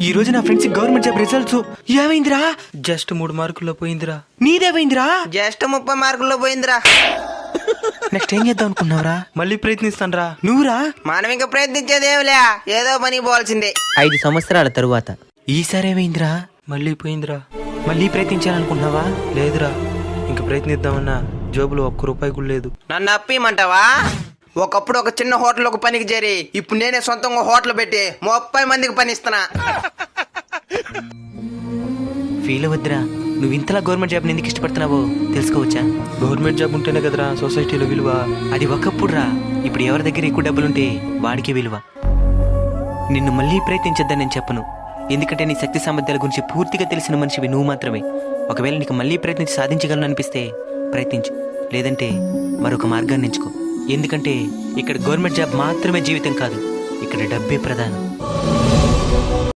ఈ రోజు నా ఫ్రెండ్స్ గవర్నమెంట్ జాబ్ రిజల్ట్స్ ఏమైందిరా? జస్ట్ 3 మార్కుల్లో పోయిందిరా. నీదేమైందిరా? జస్ట్ 30 మార్కుల్లో పోయిందిరా. నెక్స్ట్ ఏం చేద్దాం అనుకున్నావురా? మళ్ళీ ప్రయత్నిస్తాను రా. నువ్వురా? మనం ఇంకా ప్రయత్నించేదేమిలే, ఏదో పని పోవాల్సిందే. 5 సంవత్సరాల తరువాత ఈసారి ఏమైందిరా? మళ్ళీ పోయిందిరా. మళ్ళీ ప్రయత్నించాలనుకుంటున్నావా? లేదురా, ఇంక ప్రయత్నిద్దామన్నా జోబులో ₹1 కూడా లేదు. నన్ను అప్పిమంటావా? ఒకప్పుడు ఒక చిన్న హోటల్ ఒక పనికి చేరి ఇప్పుడు నేనే సొంతంగా హోటల్ పెట్టి 30 మందికి పని ఇస్తున్నా. ఫీల్ అవ్వద్దురా. నువ్వు ఇంతలా గవర్నమెంట్ జాబ్ని ఎందుకు ఇష్టపడుతున్నావో తెలుసుకోవచ్చా? గవర్నమెంట్ జాబ్ ఉంటేనే కదరా సొసైటీలో విలువ. అది ఒకప్పుడు రా. ఇప్పుడు ఎవరి దగ్గర ఎక్కువ డబ్బులుంటే వాడికి విలువ. నిన్ను మళ్ళీ ప్రయత్నించొద్దని నేను చెప్పను, ఎందుకంటే నీ శక్తి సామర్థ్యాల గురించి పూర్తిగా తెలిసిన మనిషివి నువ్వు మాత్రమే. ఒకవేళ నీకు మళ్ళీ ప్రయత్నించి సాధించగలను అనిపిస్తే ప్రయత్నించు, లేదంటే మరొక మార్గాన్ని ఎంచుకో. ఎందుకంటే ఇక్కడ గవర్నమెంట్ జాబ్ మాత్రమే జీవితం కాదు, ఇక్కడ డబ్బే ప్రధానం.